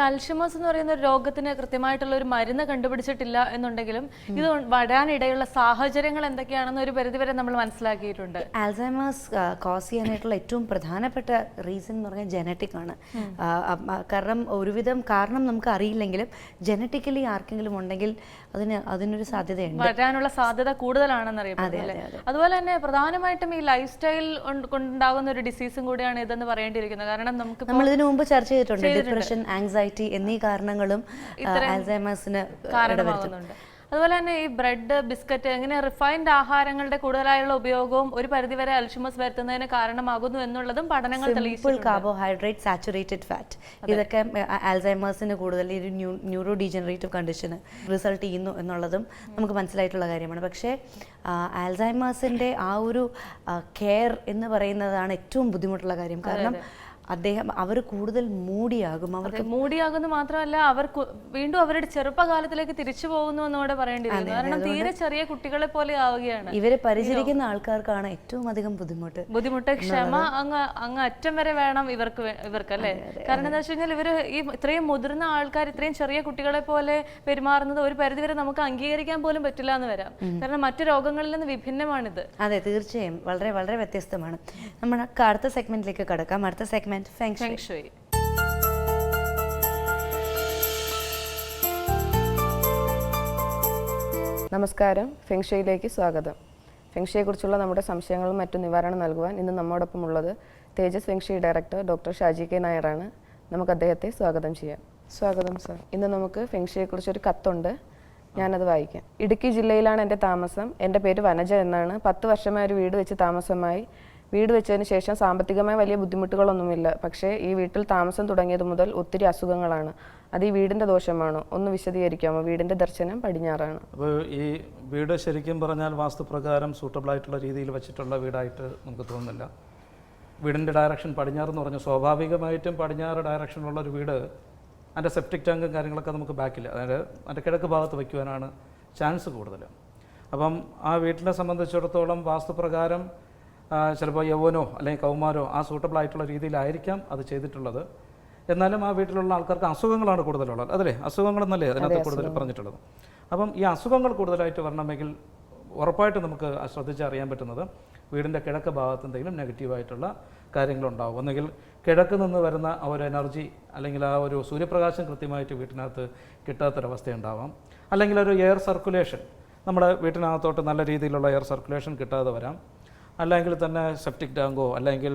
Alzheimer's എന്ന് പറയുന്ന ഒരു രോഗത്തിന് കൃത്യമായിട്ടുള്ള ഒരു മരുന്ന് കണ്ടുപിടിച്ചിട്ടില്ല എന്നുണ്ടെങ്കിലും ഇത് വരാനിടയുള്ള സാഹചര്യങ്ങൾ എന്തൊക്കെയാണെന്ന് ഒരു പരിധിവരെ നമ്മൾ മനസ്സിലാക്കിയിട്ടുണ്ട്. ആൽസൈമേഴ്സ് കോസ് ചെയ്യാനായിട്ടുള്ള ഏറ്റവും പ്രധാനപ്പെട്ട റീസൺ എന്ന് പറഞ്ഞാൽ ജനറ്റിക് ആണ്. കാരണം ഒരുവിധം കാരണം നമുക്ക് അറിയില്ലെങ്കിലും ജനറ്റിക്കലി ആർക്കെങ്കിലും ഉണ്ടെങ്കിൽ അതിനൊരു സാധ്യതയുണ്ട്, വരാനുള്ള സാധ്യത കൂടുതലാണെന്ന് അറിയപ്പെടുന്നത്. അതുപോലെ തന്നെ പ്രധാനമായിട്ടും ഈ ലൈഫ് സ്റ്റൈൽ കൊണ്ടുണ്ടാകുന്ന ഒരു ഡിസീസും കൂടിയാണ് ഇതെന്ന് പറയേണ്ടിയിരിക്കുന്നത്. കാരണം നമ്മൾ ഇതിനു മുമ്പ് ചർച്ച ചെയ്തിട്ടുണ്ട്, ഡിപ്രഷൻ, ആങ്സൈറ്റി എന്നീ കാരണങ്ങളും ആൽസൈമേഴ്സിന് കാരണമാകുന്നുണ്ട്. അതുപോലെ തന്നെ ഈ ബ്രെഡ്, ബിസ്ക്കറ്റ് ഇങ്ങനെ റിഫൈൻഡ് ആഹാരങ്ങളുടെ കൂടുതലായുള്ള ഉപയോഗവും ഒരു പരിധിവരെ അൽഷിമേഴ്സ് വരുത്തുന്നതിന് കാരണമാകുന്നു എന്നുള്ളതും പഠനങ്ങൾ തെളിയിച്ചിട്ടുണ്ട്. കാർബോഹൈഡ്രേറ്റ്, സാച്ചുറേറ്റഡ് ഫാറ്റ് ഇതൊക്കെ ആൽസൈമേഴ്സിന് കൂടുതൽ ഒരു ന്യൂറോ ഡീജനറേറ്റീവ് കണ്ടീഷന് റിസൾട്ട് ചെയ്യുന്നു എന്നുള്ളതും നമുക്ക് മനസ്സിലായിട്ടുള്ള കാര്യമാണ്. പക്ഷേ ആൽസൈമേഴ്സിൻ്റെ ആ ഒരു കെയർ എന്ന് പറയുന്നതാണ് ഏറ്റവും ബുദ്ധിമുട്ടുള്ള കാര്യം. കാരണം അവർ കൂടുതൽ മൂടിയാകും. അവർക്ക് മൂടിയാകുന്നു മാത്രമല്ല, അവർ വീണ്ടും അവരുടെ ചെറുപ്പകാലത്തിലേക്ക് തിരിച്ചു പോകുന്നു എന്നോട് പറയേണ്ടി വരുന്നു. കാരണം തീരെ ചെറിയ കുട്ടികളെ പോലെ ആവുകയാണ്. ഇവരെ പരിചരിക്കുന്ന ആൾക്കാർക്കാണ് ഏറ്റവും അധികം ബുദ്ധിമുട്ട്. ക്ഷമ അങ്ങ് അറ്റം വരെ വേണം ഇവർക്ക് അല്ലേ. കാരണം എന്താ വെച്ച് കഴിഞ്ഞാൽ ഇവര് ഈ ഇത്രയും മുതിർന്ന ആൾക്കാർ ഇത്രയും ചെറിയ കുട്ടികളെ പോലെ പെരുമാറുന്നത് ഒരു പരിധിവരെ നമുക്ക് അംഗീകരിക്കാൻ പോലും പറ്റില്ല എന്ന് വരാം. കാരണം മറ്റു രോഗങ്ങളിൽ നിന്ന് വിഭിന്നമാണിത്. അതെ, തീർച്ചയായും വളരെ വളരെ വ്യത്യസ്തമാണ്. നമ്മുടെ അടുത്ത സെഗ്മെന്റിലേക്ക് കടക്കാം. അടുത്ത സെഗ്മെന്റ് ഫെങ് ഷുയി. നമസ്കാരം, ഫെങ് ഷുയിലേക്ക് സ്വാഗതം. ഫെങ് ഷുയിയെക്കുറിച്ചുള്ള നമ്മുടെ സംശയങ്ങളും മറ്റും നിവാരണം നൽകുവാൻ ഇന്ന് നമ്മോടൊപ്പം ഉള്ളത് Tejas feng shui director doctor Shaji K നായരാണ്. നമുക്ക് അദ്ദേഹത്തെ സ്വാഗതം ചെയ്യാം. സ്വാഗതം സർ. ഇന്ന് നമുക്ക് ഫെങ് ഷുയിയെക്കുറിച്ചൊരു കത്തുണ്ട്, ഞാനത് വായിക്കാം. ഇടുക്കി ജില്ലയിലാണ് എൻ്റെ താമസം. എൻ്റെ പേര് വനജ എന്നാണ്. 10 വർഷമായി ഒരു വീട് വെച്ച് താമസമായി. വീട് വെച്ചതിന് ശേഷം സാമ്പത്തികമായി വലിയ ബുദ്ധിമുട്ടുകളൊന്നുമില്ല. പക്ഷേ ഈ വീട്ടിൽ താമസം തുടങ്ങിയത് മുതൽ ഒത്തിരി അസുഖങ്ങളാണ്. അത് ഈ വീടിൻ്റെ ദോഷമാണോ? ഒന്ന് വിശദീകരിക്കാമോ? വീടിൻ്റെ ദർശനം പടിഞ്ഞാറാണ്. അപ്പോൾ ഈ വീട് ശരിക്കും പറഞ്ഞാൽ വാസ്തുപ്രകാരം സൂട്ടബിളായിട്ടുള്ള രീതിയിൽ വെച്ചിട്ടുള്ള വീടായിട്ട് നമുക്ക് തോന്നുന്നില്ല. വീടിൻ്റെ ഡയറക്ഷൻ പടിഞ്ഞാറെന്ന് പറഞ്ഞാൽ സ്വാഭാവികമായിട്ടും പടിഞ്ഞാറ് ഡയറക്ഷനിലുള്ള ഒരു വീട് അതിൻ്റെ സെപ്റ്റിക് ടാങ്കും കാര്യങ്ങളൊക്കെ നമുക്ക് ബാക്കില്ല, അതായത് അതിൻ്റെ കിഴക്ക് ഭാഗത്ത് വയ്ക്കുവാനാണ് ചാൻസ് കൂടുതൽ. അപ്പം ആ വീട്ടിനെ സംബന്ധിച്ചിടത്തോളം വാസ്തുപ്രകാരം ചിലപ്പോൾ യൗവനോ അല്ലെങ്കിൽ കൗമാരോ ആ സൂട്ടബിളായിട്ടുള്ള രീതിയിലായിരിക്കാം അത് ചെയ്തിട്ടുള്ളത്. എന്നാലും ആ വീട്ടിലുള്ള ആൾക്കാർക്ക് അസുഖങ്ങളാണ് കൂടുതലുള്ളത്, അതല്ലേ? അസുഖങ്ങളെന്നല്ലേ അതിനകത്ത് കൂടുതൽ പറഞ്ഞിട്ടുള്ളത്. അപ്പം ഈ അസുഖങ്ങൾ കൂടുതലായിട്ട് വരണമെങ്കിൽ ഉറപ്പായിട്ട് നമുക്ക് ശ്രദ്ധിച്ചറിയാൻ പറ്റുന്നത് വീടിൻ്റെ കിഴക്ക് ഭാഗത്ത് എന്തെങ്കിലും നെഗറ്റീവായിട്ടുള്ള കാര്യങ്ങളുണ്ടാവും. ഒന്നുകിൽ കിഴക്ക് നിന്ന് വരുന്ന ആ ഒരു എനർജി അല്ലെങ്കിൽ ആ ഒരു സൂര്യപ്രകാശം കൃത്യമായിട്ട് വീട്ടിനകത്ത് കിട്ടാത്തൊരവസ്ഥയുണ്ടാവാം. അല്ലെങ്കിൽ ഒരു എയർ സർക്കുലേഷൻ, നമ്മുടെ വീട്ടിനകത്തോട്ട് നല്ല രീതിയിലുള്ള എയർ സർക്കുലേഷൻ കിട്ടാതെ വരാം. അല്ലെങ്കിൽ തന്നെ സെപ്റ്റിക് ടാങ്കോ അല്ലെങ്കിൽ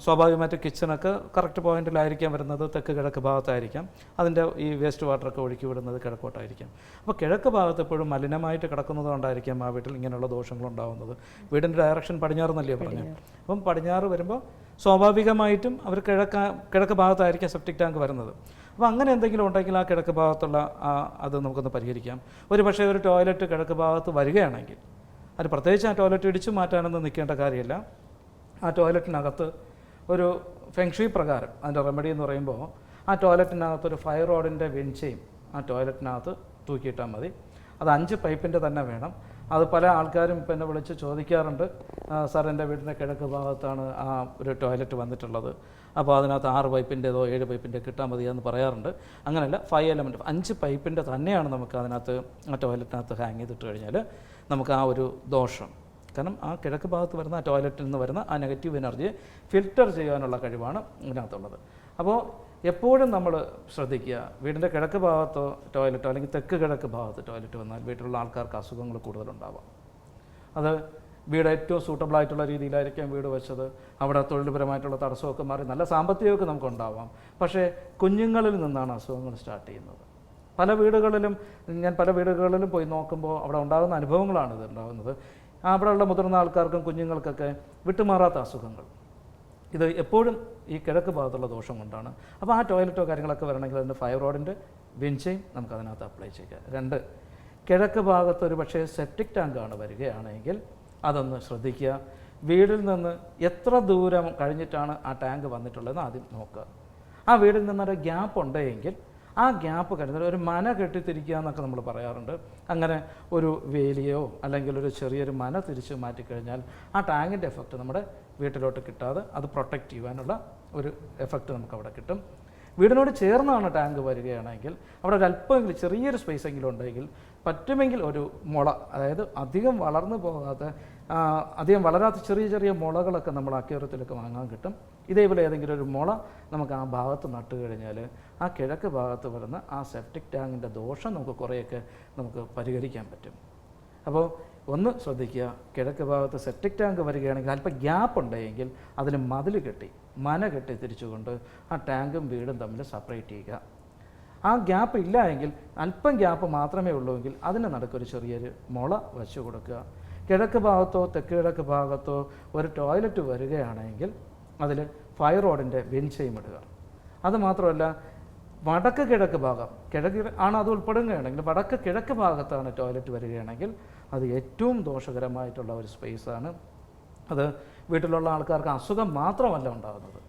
സ്വാഭാവികമായിട്ട് കിച്ചണൊക്കെ കറക്റ്റ് പോയിന്റിലായിരിക്കാം വരുന്നത്, തെക്ക് കിഴക്ക് ഭാഗത്തായിരിക്കാം. അതിൻ്റെ ഈ വേസ്റ്റ് വാട്ടറൊക്കെ ഒഴുക്കി വിടുന്നത് കിഴക്കോട്ടായിരിക്കാം. അപ്പോൾ കിഴക്ക് ഭാഗത്ത് എപ്പോഴും മലിനമായിട്ട് കിടക്കുന്നത് കൊണ്ടായിരിക്കാം ആ വീട്ടിൽ ഇങ്ങനെയുള്ള ദോഷങ്ങളുണ്ടാകുന്നത്. വീടിൻ്റെ ഡയറക്ഷൻ പടിഞ്ഞാറെന്നല്ലേ പറഞ്ഞു. അപ്പം പടിഞ്ഞാറ് വരുമ്പോൾ സ്വാഭാവികമായിട്ടും അവർ കിഴക്ക് ഭാഗത്തായിരിക്കാം സെപ്റ്റിക് ടാങ്ക് വരുന്നത്. അപ്പോൾ അങ്ങനെ എന്തെങ്കിലും ഉണ്ടെങ്കിൽ ആ കിഴക്ക് ഭാഗത്തുള്ള അത് നമുക്കൊന്ന് പരിഹരിക്കാം. ഒരു പക്ഷേ ഒരു ടോയ്ലറ്റ് കിഴക്ക് ഭാഗത്ത് വരികയാണെങ്കിൽ അത് പ്രത്യേകിച്ച് ആ ടോയ്ലറ്റ് ഇടിച്ചു മാറ്റാനൊന്നും നിൽക്കേണ്ട കാര്യമില്ല. ആ ടോയ്ലറ്റിനകത്ത് ഒരു ഫെങ് ഷുയി പ്രകാരം അതിൻ്റെ റെമഡി എന്ന് പറയുമ്പോൾ ആ ടോയ്ലറ്റിനകത്തൊരു ഫയർ റോഡിൻ്റെ വെഞ്ചയും ആ ടോയ്ലറ്റിനകത്ത് തൂക്കിയിട്ടാൽ മതി. അത് 5 പൈപ്പിൻ്റെ തന്നെ വേണം. അത് പല ആൾക്കാരും ഇപ്പം എന്നെ വിളിച്ച് ചോദിക്കാറുണ്ട്, സാർ എൻ്റെ വീടിൻ്റെ കിഴക്ക് ഭാഗത്താണ് ആ ഒരു ടോയ്ലറ്റ് വന്നിട്ടുള്ളത്, അപ്പോൾ അതിനകത്ത് 6 പൈപ്പിൻ്റെതോ 7 പൈപ്പിൻ്റെ കിട്ടാൻ മതിയെന്ന് പറയാറുണ്ട്. അങ്ങനെയല്ല, 5 എലമെൻറ്റ് 5 പൈപ്പിൻ്റെ തന്നെയാണ് നമുക്ക് അതിനകത്ത് ആ ടോയ്ലറ്റിനകത്ത് ഹാങ് ചെയ്തിട്ട് കഴിഞ്ഞാൽ നമുക്ക് ആ ഒരു ദോഷം, കാരണം ആ കിഴക്ക് ഭാഗത്ത് വരുന്ന ആ ടോയ്ലറ്റിൽ നിന്ന് വരുന്ന ആ നെഗറ്റീവ് എനർജിയെ ഫിൽറ്റർ ചെയ്യാനുള്ള കഴിവാണ് ഇതിനകത്തുള്ളത്. അപ്പോൾ എപ്പോഴും നമ്മൾ ശ്രദ്ധിക്കുക, വീടിൻ്റെ കിഴക്ക് ഭാഗത്തോ ടോയ്ലറ്റോ അല്ലെങ്കിൽ തെക്ക് കിഴക്ക് ഭാഗത്ത് ടോയ്ലറ്റ് വന്നാൽ വീട്ടിലുള്ള ആൾക്കാർക്ക് അസുഖങ്ങൾ കൂടുതലുണ്ടാവാം. അത് വീട് ഏറ്റവും സൂട്ടബിളായിട്ടുള്ള രീതിയിലായിരിക്കാം വീട് വെച്ചത്, അവിടെ തൊഴിൽപരമായിട്ടുള്ള തടസ്സമൊക്കെ മാറി നല്ല സാമ്പത്തികമൊക്കെ നമുക്കുണ്ടാവാം. പക്ഷേ കുഞ്ഞുങ്ങളിൽ നിന്നാണ് അസുഖങ്ങൾ സ്റ്റാർട്ട് ചെയ്യുന്നത്. ഞാൻ പല വീടുകളിലും പോയി നോക്കുമ്പോൾ അവിടെ ഉണ്ടാകുന്ന അനുഭവങ്ങളാണ് ഇത് ഉണ്ടാകുന്നത്. അവിടെയുള്ള മുതിർന്ന ആൾക്കാർക്കും കുഞ്ഞുങ്ങൾക്കൊക്കെ വിട്ടുമാറാത്ത അസുഖങ്ങൾ, ഇത് എപ്പോഴും ഈ കിഴക്ക് ഭാഗത്തുള്ള ദോഷം കൊണ്ടാണ്. അപ്പോൾ ആ ടോയ്ലറ്റോ കാര്യങ്ങളൊക്കെ വരണമെങ്കിൽ അതിൻ്റെ ഫയർ റോഡിൻ്റെ വെഞ്ചയും നമുക്കതിനകത്ത് അപ്ലൈ ചെയ്യാം. 2, കിഴക്ക് ഭാഗത്ത് ഒരു പക്ഷേ സെപ്റ്റിക് ടാങ്കാണ് വരികയാണെങ്കിൽ അതൊന്ന് ശ്രദ്ധിക്കുക. വീടിൽ നിന്ന് എത്ര ദൂരം കഴിഞ്ഞിട്ടാണ് ആ ടാങ്ക് വന്നിട്ടുള്ളതെന്ന് ആദ്യം നോക്കുക. ആ വീടിൽ നിന്നൊരു ഗ്യാപ്പ് ഉണ്ടെങ്കിൽ ആ ഗ്യാപ്പ് കഴിഞ്ഞാൽ ഒരു മന കെട്ടിത്തിരിക്കുക എന്നൊക്കെ നമ്മൾ പറയാറുണ്ട്. അങ്ങനെ ഒരു വേലിയോ അല്ലെങ്കിൽ ഒരു ചെറിയൊരു മന തിരിച്ച് മാറ്റിക്കഴിഞ്ഞാൽ ആ ടാങ്കിൻ്റെ എഫക്റ്റ് നമ്മുടെ വീട്ടിലോട്ട് കിട്ടാതെ അത് പ്രൊട്ടക്റ്റ് ചെയ്യാനുള്ള ഒരു എഫക്റ്റ് നമുക്കവിടെ കിട്ടും. വീടിനോട് ചേർന്നാണ് ടാങ്ക് വരികയാണെങ്കിൽ അവിടെ ഒരു അല്പമെങ്കിലും ചെറിയൊരു സ്പേസ് എങ്കിലും ഉണ്ടെങ്കിൽ പറ്റുമെങ്കിൽ ഒരു മുള, അതായത് അധികം വളർന്നു പോകാത്ത അധികം വളരാത്ത ചെറിയ ചെറിയ മുളകളൊക്കെ നമ്മൾ അക്വേറിയത്തിലൊക്കെ വാങ്ങാൻ കിട്ടും. ഇതേപോലെ ഏതെങ്കിലും ഒരു മുള നമുക്ക് ആ ഭാഗത്ത് നട്ട് കഴിഞ്ഞാൽ ആ കിഴക്ക് ഭാഗത്ത് വരുന്ന ആ സെപ്റ്റിക് ടാങ്കിൻ്റെ ദോഷം നമുക്ക് കുറേയൊക്കെ നമുക്ക് പരിഹരിക്കാൻ പറ്റും. അപ്പോൾ ഒന്ന് ശ്രദ്ധിക്കുക, കിഴക്ക് ഭാഗത്ത് സെപ്റ്റിക് ടാങ്ക് വരികയാണെങ്കിൽ അല്പം ഗ്യാപ്പ് ഉണ്ടെങ്കിൽ അതിന് മതിൽ കെട്ടി മന കെട്ടി തിരിച്ചുകൊണ്ട് ആ ടാങ്കും വീടും തമ്മിൽ സെപ്പറേറ്റ് ചെയ്യുക. ആ ഗ്യാപ്പ് ഇല്ല എങ്കിൽ അല്പം ഗ്യാപ്പ് മാത്രമേ ഉള്ളൂവെങ്കിൽ അതിന് നടുക്കൊരു ചെറിയൊരു മുള വെച്ച് കൊടുക്കുക. കിഴക്ക് ഭാഗത്തോ തെക്ക് കിഴക്ക് ഭാഗത്തോ ഒരു ടോയ്ലറ്റ് വരികയാണെങ്കിൽ അതിൽ ഫയർ റോഡിൻ്റെ വെഞ്ചയും ഇടുക. അതുമാത്രമല്ല വടക്ക് കിഴക്ക് ഭാഗം കിഴക്ക് ആണ് അത് ഉൾപ്പെടുകയാണെങ്കിൽ വടക്ക് കിഴക്ക് ഭാഗത്താണ് ടോയ്ലറ്റ് വരികയാണെങ്കിൽ അത് ഏറ്റവും ദോഷകരമായിട്ടുള്ള ഒരു സ്പേസാണ്. അത് വീട്ടിലുള്ള ആൾക്കാർക്ക് അസുഖം മാത്രമല്ല ഉണ്ടാകുന്നത്,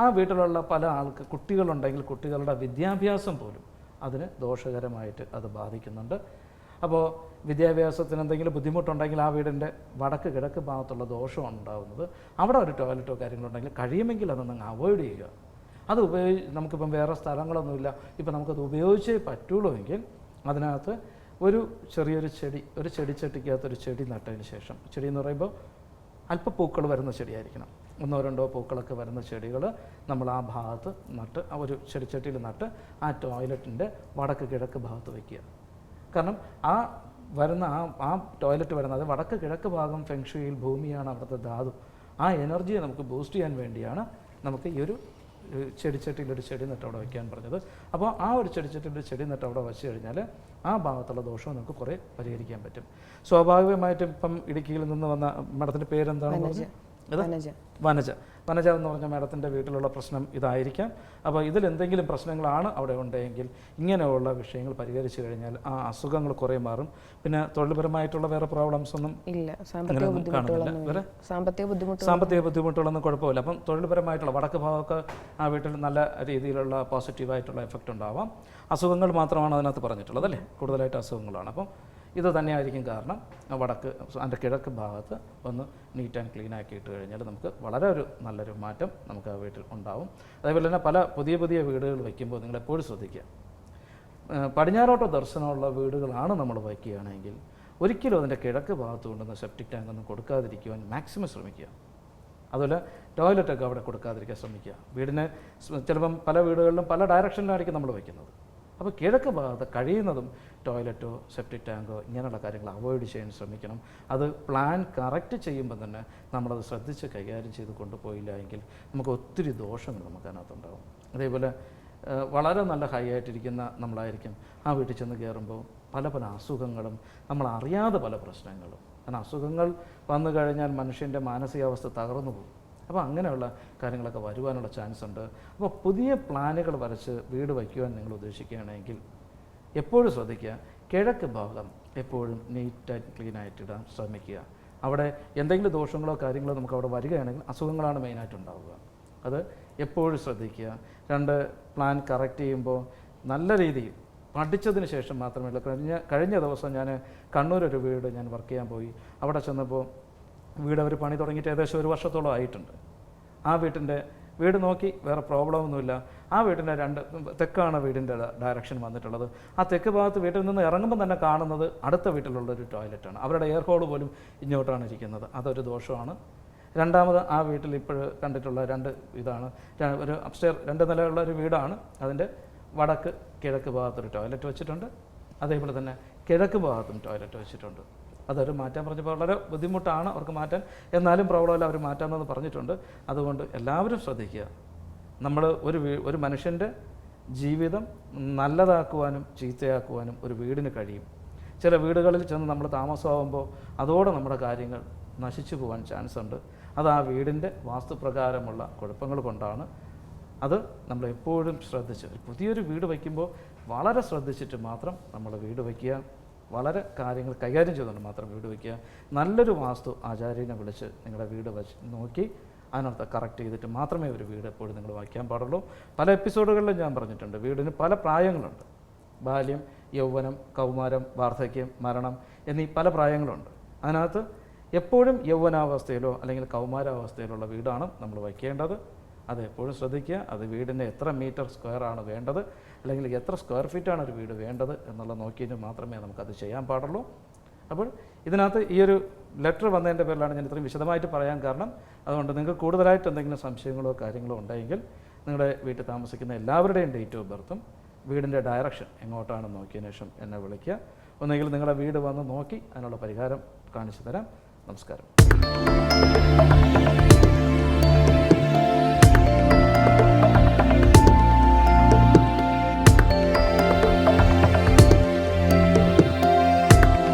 ആ വീട്ടിലുള്ള പല കുട്ടികളുണ്ടെങ്കിൽ കുട്ടികളുടെ വിദ്യാഭ്യാസം പോലും അതിന് ദോഷകരമായിട്ട് അത് ബാധിക്കുന്നുണ്ട്. അപ്പോൾ വിദ്യാഭ്യാസത്തിന് എന്തെങ്കിലും ബുദ്ധിമുട്ടുണ്ടെങ്കിൽ ആ വീടിൻ്റെ വടക്ക് കിഴക്ക് ഭാഗത്തുള്ള ദോഷമാണ് ഉണ്ടാകുന്നത്. അവിടെ ഒരു ടോയ്ലറ്റോ കാര്യങ്ങളുണ്ടെങ്കിൽ കഴിയുമെങ്കിൽ അതൊന്ന് അവോയ്ഡ് ചെയ്യുക. അത് നമുക്കിപ്പം വേറെ സ്ഥലങ്ങളൊന്നുമില്ല, ഇപ്പം നമുക്കത് ഉപയോഗിച്ചേ പറ്റുള്ളൂ എങ്കിൽ അതിനകത്ത് ഒരു ചെറിയൊരു ചെടി, ഒരു ചെടിച്ചട്ടിക്കകത്തൊരു ചെടി നട്ടതിന് ശേഷം, ചെടി എന്ന് പറയുമ്പോൾ അല്പം പൂക്കൾ വരുന്ന ചെടിയായിരിക്കണം, 1-2 പൂക്കളൊക്കെ വരുന്ന ചെടികൾ നമ്മൾ ആ ഭാഗത്ത് നട്ട് ഒരു ചെടിച്ചട്ടിയിൽ നട്ട് ആ ടോയ്ലറ്റിൻ്റെ വടക്ക് കിഴക്ക് ഭാഗത്ത് വയ്ക്കുക. കാരണം ആ വരുന്ന ആ ടോയ്ലറ്റ് വരുന്നത് വടക്ക് കിഴക്ക് ഭാഗം ഫെങ്ഷുയിൽ ഭൂമിയാണ്, അവിടുത്തെ ധാതു. ആ എനർജിയെ നമുക്ക് ബൂസ്റ്റ് ചെയ്യാൻ വേണ്ടിയാണ് നമുക്ക് ഈ ഒരു ചെടിച്ചട്ടിയിലൊരു ചെടി നട്ട് അവിടെ വയ്ക്കാൻ പറഞ്ഞത്. അപ്പോൾ ആ ഒരു ചെടിച്ചട്ടിയിലൊരു ചെടി നട്ട് അവിടെ വെച്ച് കഴിഞ്ഞാൽ ആ ഭാഗത്തുള്ള ദോഷവും നമുക്ക് കുറേ പരിഹരിക്കാൻ പറ്റും. സ്വാഭാവികമായിട്ടും ഇപ്പം ഇടുക്കിയിൽ നിന്ന് വന്ന മാഡത്തിൻ്റെ പേരെന്താണെന്ന് പറഞ്ഞത്? വനജ എന്ന് പറഞ്ഞ മാഡത്തിൻ്റെ വീട്ടിലുള്ള പ്രശ്നം ഇതായിരിക്കാം. അപ്പോൾ ഇതിലെന്തെങ്കിലും പ്രശ്നങ്ങളാണ് അവിടെ ഉണ്ടെങ്കിൽ ഇങ്ങനെയുള്ള വിഷയങ്ങൾ പരിഹരിച്ചു കഴിഞ്ഞാൽ ആ അസുഖങ്ങൾ കുറേ മാറും. പിന്നെ തൊഴിൽപരമായിട്ടുള്ള വേറെ പ്രോബ്ലംസ് ഒന്നും ഇല്ല, കാണുന്നില്ല, സാമ്പത്തിക ബുദ്ധിമുട്ടുകളൊന്നും കുഴപ്പമില്ല. അപ്പം തൊഴിൽപരമായിട്ടുള്ള വടക്ക് ഭാഗമൊക്കെ ആ വീട്ടിൽ നല്ല രീതിയിലുള്ള പോസിറ്റീവായിട്ടുള്ള എഫക്റ്റ് ഉണ്ടാവാം. അസുഖങ്ങൾ മാത്രമാണ് അതിനകത്ത് പറഞ്ഞിട്ടുള്ളത് അല്ലേ, കൂടുതലായിട്ട് അസുഖങ്ങളാണ്. അപ്പം ഇത് തന്നെയായിരിക്കും കാരണം. വടക്ക് അതിൻ്റെ കിഴക്ക് ഭാഗത്ത് ഒന്ന് നീറ്റ് ആൻഡ് ക്ലീൻ ആക്കി ഇട്ട് കഴിഞ്ഞാൽ നമുക്ക് വളരെ ഒരു നല്ലൊരു മാറ്റം നമുക്ക് ആ വീട്ടിൽ ഉണ്ടാവും. അതേപോലെ തന്നെ പല പുതിയ വീടുകൾ വയ്ക്കുമ്പോൾ നിങ്ങൾ എപ്പോഴും ശ്രദ്ധിക്കുക, പടിഞ്ഞാറോട്ടോ ദർശനമുള്ള വീടുകളാണ് നമ്മൾ വയ്ക്കുകയാണെങ്കിൽ ഒരിക്കലും അതിൻ്റെ കിഴക്ക് ഭാഗത്ത് കൊണ്ടുവന്ന് സെപ്റ്റിക് ടാങ്ക് ഒന്നും കൊടുക്കാതിരിക്കുവാൻ മാക്സിമം ശ്രമിക്കുക. അതുപോലെ ടോയ്ലറ്റൊക്കെ അവിടെ കൊടുക്കാതിരിക്കാൻ ശ്രമിക്കുക. വീടിന് ചിലപ്പം പല വീടുകളിലും പല ഡയറക്ഷനിലായിരിക്കും നമ്മൾ വയ്ക്കുന്നത്. അപ്പോൾ കിഴക്ക് ഭാഗത്ത് കഴിയുന്നതും ടോയ്ലറ്റോ സെപ്റ്റിക് ടാങ്കോ ഇങ്ങനെയുള്ള കാര്യങ്ങൾ അവോയ്ഡ് ചെയ്യാൻ ശ്രമിക്കണം. അത് പ്ലാൻ കറക്റ്റ് ചെയ്യുമ്പോൾ തന്നെ നമ്മളത് ശ്രദ്ധിച്ച് കൈകാര്യം ചെയ്ത് കൊണ്ടുപോയില്ല എങ്കിൽ നമുക്ക് ഒത്തിരി ദോഷങ്ങൾ നമുക്കതിനകത്തുണ്ടാകും. അതേപോലെ വളരെ നല്ല ഹൈ ആയിട്ടിരിക്കുന്ന നമ്മളായിരിക്കും ആ വീട്ടിൽ ചെന്ന് കയറുമ്പോൾ പല അസുഖങ്ങളും നമ്മൾ അറിയാതെ പല പ്രശ്നങ്ങളും. കാരണം അസുഖങ്ങൾ വന്നു കഴിഞ്ഞാൽ മനുഷ്യൻ്റെ മാനസികാവസ്ഥ തകർന്നു പോകും. അപ്പോൾ അങ്ങനെയുള്ള കാര്യങ്ങളൊക്കെ വരുവാനുള്ള ചാൻസ് ഉണ്ട്. അപ്പോൾ പുതിയ പ്ലാനുകൾ വരച്ച് വീട് വയ്ക്കുവാൻ നിങ്ങൾ ഉദ്ദേശിക്കുകയാണെങ്കിൽ എപ്പോഴും ശ്രദ്ധിക്കുക, കിഴക്ക് ഭാഗം എപ്പോഴും നീറ്റ് ആൻഡ് ക്ലീൻ ആയിട്ടിടാൻ ശ്രമിക്കുക. അവിടെ എന്തെങ്കിലും ദോഷങ്ങളോ കാര്യങ്ങളോ നമുക്ക് അവിടെ വരികയാണെങ്കിൽ അസുഖങ്ങളാണ് മെയിനായിട്ടുണ്ടാവുക. അത് എപ്പോഴും ശ്രദ്ധിക്കുക. പ്ലാൻ കറക്റ്റ് ചെയ്യുമ്പോൾ നല്ല രീതിയിൽ പഠിച്ചതിന് ശേഷം മാത്രമേ ഉള്ളൂ. കഴിഞ്ഞ ദിവസം ഞാൻ കണ്ണൂരൊരു വീട് ഞാൻ വർക്ക് ചെയ്യാൻ പോയി. അവിടെ ചെന്നപ്പോൾ വീട് അവർ പണി തുടങ്ങിയിട്ട് ഏകദേശം 1 വർഷത്തോളം ആയിട്ടുണ്ട്. ആ വീട് നോക്കി വേറെ പ്രോബ്ലം ഒന്നുമില്ല. ആ വീടിൻ്റെ തെക്കാണ് വീടിൻ്റെ ഡയറക്ഷൻ വന്നിട്ടുള്ളത്. ആ തെക്ക് ഭാഗത്ത് വീട്ടിൽ നിന്ന് ഇറങ്ങുമ്പോൾ തന്നെ കാണുന്നത് അടുത്ത വീട്ടിലുള്ളൊരു ടോയ്ലറ്റാണ്. അവരുടെ എയർ ഹോൾ പോലും ഇങ്ങോട്ടാണ് ഇരിക്കുന്നത്. അതൊരു ദോഷമാണ്. രണ്ടാമത് ആ വീട്ടിൽ ഇപ്പോൾ കണ്ടിട്ടുള്ള ഇതാണ് ഒരു അപ്സ്റ്റെയർ 2 നിലയുള്ള ഒരു വീടാണ്. അതിൻ്റെ വടക്ക് കിഴക്ക് ഭാഗത്തൊരു ടോയ്ലറ്റ് വെച്ചിട്ടുണ്ട്. അതേപോലെ തന്നെ കിഴക്ക് ഭാഗത്തും ടോയ്ലറ്റ് വെച്ചിട്ടുണ്ട്. അതൊരു മാറ്റാൻ പറഞ്ഞപ്പോൾ വളരെ ബുദ്ധിമുട്ടാണ് അവർക്ക് മാറ്റാൻ. എന്നാലും പ്രോബ്ലമില്ല, അവർ മാറ്റാമെന്ന് പറഞ്ഞിട്ടുണ്ട്. അതുകൊണ്ട് എല്ലാവരും ശ്രദ്ധിക്കുക. നമ്മൾ ഒരു മനുഷ്യൻ്റെ ജീവിതം നല്ലതാക്കുവാനും ചീത്തയാക്കുവാനും ഒരു വീടിന് കഴിയും. ചില വീടുകളിൽ ചെന്ന് നമ്മൾ താമസമാകുമ്പോൾ അതോടെ നമ്മുടെ കാര്യങ്ങൾ നശിച്ചു പോകാൻ ചാൻസ് ഉണ്ട്. അത് ആ വീടിൻ്റെ വാസ്തുപ്രകാരമുള്ള കുഴപ്പങ്ങൾ കൊണ്ടാണ്. അത് നമ്മൾ എപ്പോഴും ശ്രദ്ധിച്ച് പുതിയൊരു വീട് വയ്ക്കുമ്പോൾ വളരെ ശ്രദ്ധിച്ചിട്ട് മാത്രം നമ്മൾ വീട് വയ്ക്കുക. വളരെ കാര്യങ്ങൾ കൈകാര്യം ചെയ്തുകൊണ്ട് മാത്രം വീട് വയ്ക്കുക. നല്ലൊരു വാസ്തു ആചാര്യനെ വിളിച്ച് നിങ്ങളുടെ വീട് വെച്ച് നോക്കി അതിനകത്ത് കറക്റ്റ് ചെയ്തിട്ട് മാത്രമേ ഒരു വീട് എപ്പോഴും നിങ്ങൾ വയ്ക്കാൻ പാടുള്ളൂ. പല എപ്പിസോഡുകളിലും ഞാൻ പറഞ്ഞിട്ടുണ്ട്, വീടിന് പല പ്രായങ്ങളുണ്ട്. ബാല്യം, യൗവനം, കൗമാരം, വാർദ്ധക്യം, മരണം എന്നീ പല പ്രായങ്ങളുണ്ട്. അതിനകത്ത് എപ്പോഴും യൗവനാവസ്ഥയിലോ അല്ലെങ്കിൽ കൗമാരാവസ്ഥയിലുള്ള വീടാണ് നമ്മൾ വയ്ക്കേണ്ടത്. അത് എപ്പോഴും ശ്രദ്ധിക്കുക. അത് വീടിന് എത്ര മീറ്റർ സ്ക്വയർ ആണ് വേണ്ടത്, അല്ലെങ്കിൽ എത്ര സ്ക്വയർ ഫീറ്റാണ് ഒരു വീട് വേണ്ടത് എന്നുള്ളത് നോക്കിയിട്ട് മാത്രമേ നമുക്കത് ചെയ്യാൻ പാടുള്ളൂ. അപ്പോൾ ഇതിനകത്ത് ഈ ഒരു ലെറ്റർ വന്നതിൻ്റെ പേരിലാണ് ഞാൻ ഇത്രയും വിശദമായിട്ട് പറയാൻ കാരണം. അതുകൊണ്ട് നിങ്ങൾക്ക് കൂടുതലായിട്ട് എന്തെങ്കിലും സംശയങ്ങളോ കാര്യങ്ങളോ ഉണ്ടെങ്കിൽ നിങ്ങളുടെ വീട്ടിൽ താമസിക്കുന്ന എല്ലാവരുടെയും ഡേറ്റ് ഓഫ് ബർത്തും വീടിൻ്റെ ഡയറക്ഷൻ എങ്ങോട്ടാണെന്ന് നോക്കിയതിന് ശേഷം എന്നെ വിളിക്കുക. ഒന്നെങ്കിൽ നിങ്ങളുടെ വീട് വന്ന് നോക്കി അതിനുള്ള പരിഹാരം കാണിച്ചു തരാം. നമസ്കാരം.